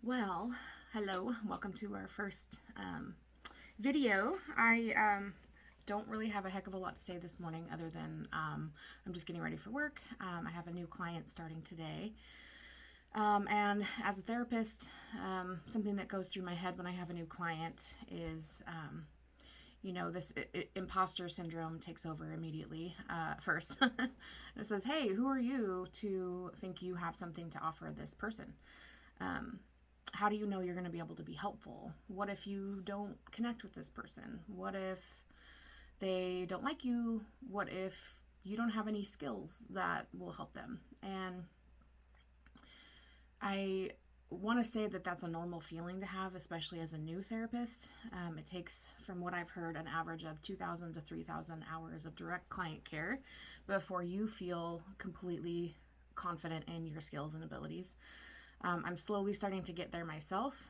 Well, hello, welcome to our first video. I don't really have a heck of a lot to say this morning other than I'm just getting ready for work. I have a new client starting today. And as a therapist, something that goes through my head when I have a new client is, this imposter syndrome takes over immediately first. It says, hey, who are you to think you have something to offer this person? How do you know you're going to be able to be helpful? What if you don't connect with this person? What if they don't like you? What if you don't have any skills that will help them? And I want to say that that's a normal feeling to have, especially as a new therapist. It takes, from what I've heard, an average of 2,000 to 3,000 hours of direct client care before you feel completely confident in your skills and abilities. I'm slowly starting to get there myself.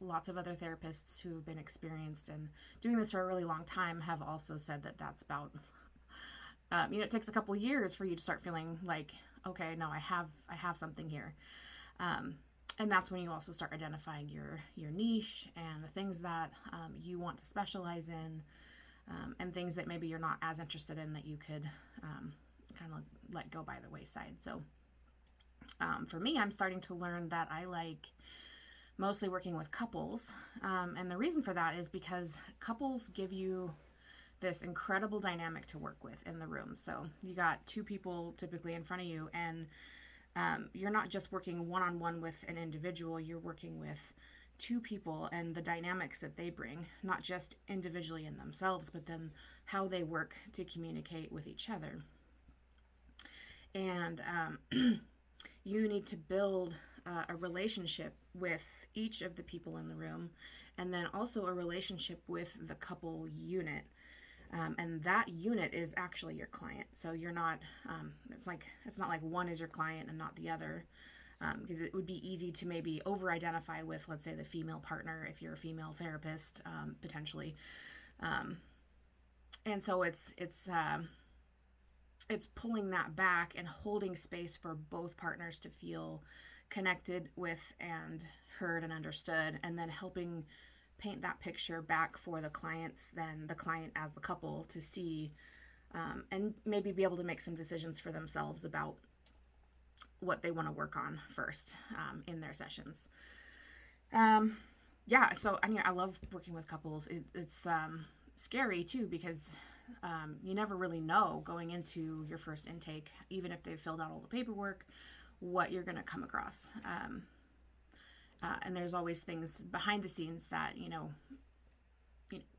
Lots of other therapists who've been experienced and doing this for a really long time have also said that that's about, it takes a couple years for you to start feeling like, okay, no, I have something here. And that's when you also start identifying your niche and the things that you want to specialize in, and things that maybe you're not as interested in that you could kind of let go by the wayside. So for me, I'm starting to learn that I like mostly working with couples. And the reason for that is because couples give you this incredible dynamic to work with in the room. So you got two people typically in front of you, and you're not just working one-on-one with an individual, you're working with two people and the dynamics that they bring, not just individually in themselves, but then how they work to communicate with each other. And you need to build a relationship with each of the people in the room, and then also a relationship with the couple unit. And that unit is actually your client. So you're not, it's not like one is your client and not the other, because it would be easy to maybe over-identify with, let's say, the female partner if you're a female therapist, potentially. And so it's pulling that back and holding space for both partners to feel connected with and heard and understood, and then helping paint that picture back for the clients, then the client as the couple to see, and maybe be able to make some decisions for themselves about what they want to work on first in their sessions. So I love working with couples. It's scary too, because you never really know going into your first intake, even if they've filled out all the paperwork, what you're going to come across. And there's always things behind the scenes that,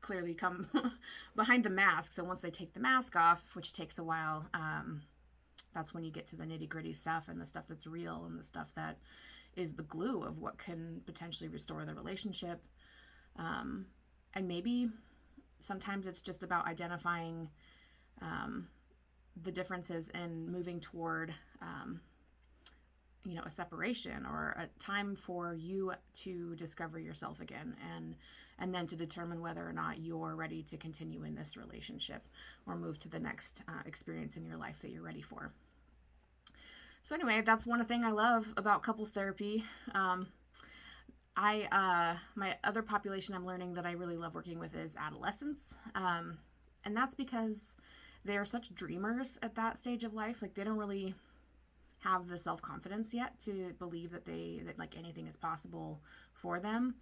clearly come behind the mask. So once they take the mask off, which takes a while, that's when you get to the nitty gritty stuff and the stuff that's real and the stuff that is the glue of what can potentially restore the relationship. And maybe sometimes it's just about identifying the differences and moving toward, a separation or a time for you to discover yourself again, and then to determine whether or not you're ready to continue in this relationship or move to the next experience in your life that you're ready for. So anyway, that's one thing I love about couples therapy. My other population I'm learning that I really love working with is adolescents. And that's because they're such dreamers at that stage of life. Like, they don't really have the self-confidence yet to believe that like anything is possible for them.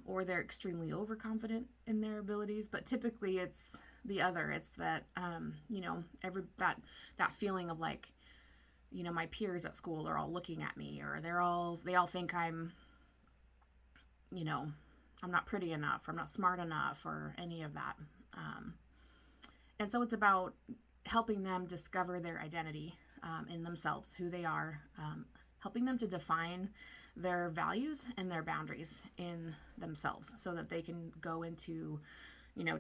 Or they're extremely overconfident in their abilities, but typically it's the other. It's that, that feeling of like, my peers at school are all looking at me, or they all think I'm not pretty enough, or I'm not smart enough, or any of that. And so it's about helping them discover their identity in themselves, who they are, helping them to define their values and their boundaries in themselves so that they can go into,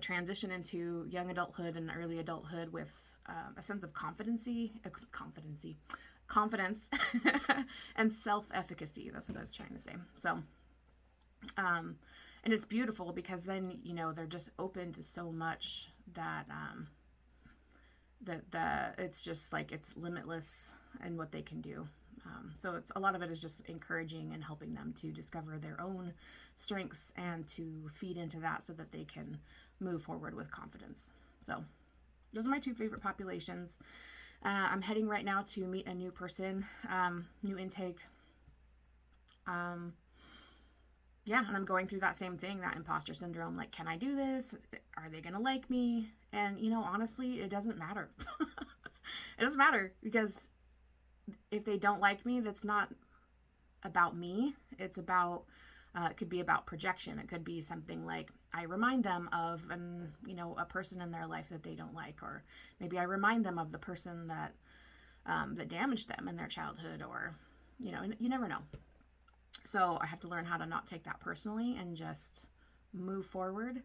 transition into young adulthood and early adulthood with a sense of confidence and self-efficacy. That's what I was trying to say. So, and it's beautiful because then, they're just open to so much that, it's just like, it's limitless in what they can do. So it's a lot of it is just encouraging and helping them to discover their own strengths and to feed into that so that they can move forward with confidence. So those are my 2 favorite populations. I'm heading right now to meet a new person, new intake. Yeah, and I'm going through that same thing, that imposter syndrome. Like, can I do this? Are they going to like me? And, honestly, it doesn't matter. It doesn't matter, because if they don't like me, that's not about me. It's about, it could be about projection. It could be something like I remind them of a person in their life that they don't like, or maybe I remind them of the person that damaged them in their childhood, or, you never know. So I have to learn how to not take that personally and just move forward.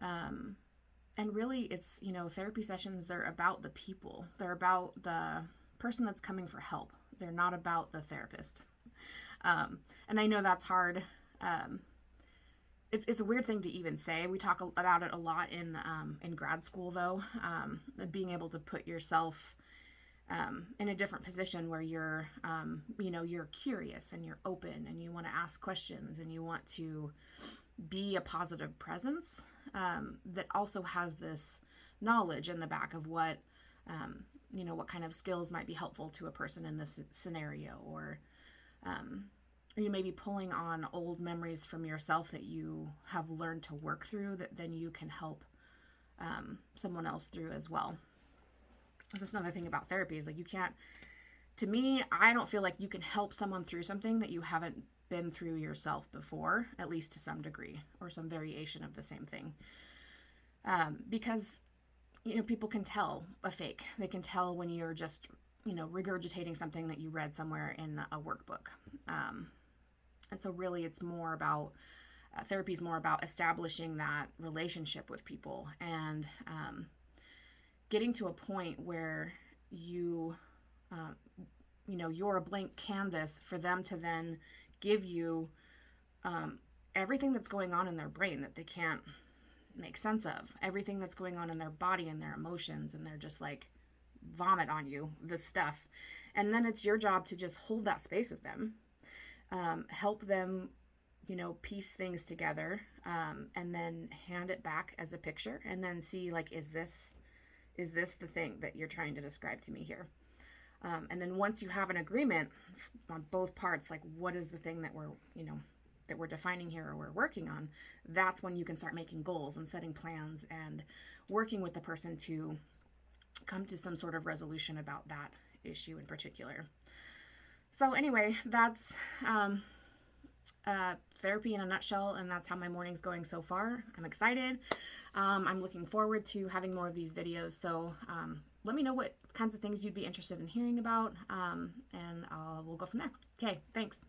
And really it's, therapy sessions, they're about the people. They're about the person that's coming for help. They're not about the therapist. And I know that's hard. It's a weird thing to even say. We talk about it a lot in grad school, though, being able to put yourself in a different position where you're, you're curious and you're open and you want to ask questions and you want to be a positive presence that also has this knowledge in the back of what kind of skills might be helpful to a person in this scenario, or you may be pulling on old memories from yourself that you have learned to work through that then you can help someone else through as well. That's another thing about therapy, is like to me, I don't feel like you can help someone through something that you haven't been through yourself before, at least to some degree, or some variation of the same thing. Because, people can tell a fake. They can tell when you're just, regurgitating something that you read somewhere in a workbook. And so really it's more about, therapy is more about establishing that relationship with people and getting to a point where you're a blank canvas for them to then give you everything that's going on in their brain that they can't make sense of, everything that's going on in their body and their emotions, and they're just like vomit on you this stuff. And then it's your job to just hold that space with them, help them piece things together, and then hand it back as a picture, and then see, like, is this the thing that you're trying to describe to me here? And then once you have an agreement on both parts, like, what is the thing that we're defining here or we're working on, that's when you can start making goals and setting plans and working with the person to come to some sort of resolution about that issue in particular. So anyway, that's therapy in a nutshell, and that's how my morning's going so far. I'm excited. I'm looking forward to having more of these videos. So let me know what kinds of things you'd be interested in hearing about, and we'll go from there. Okay, thanks.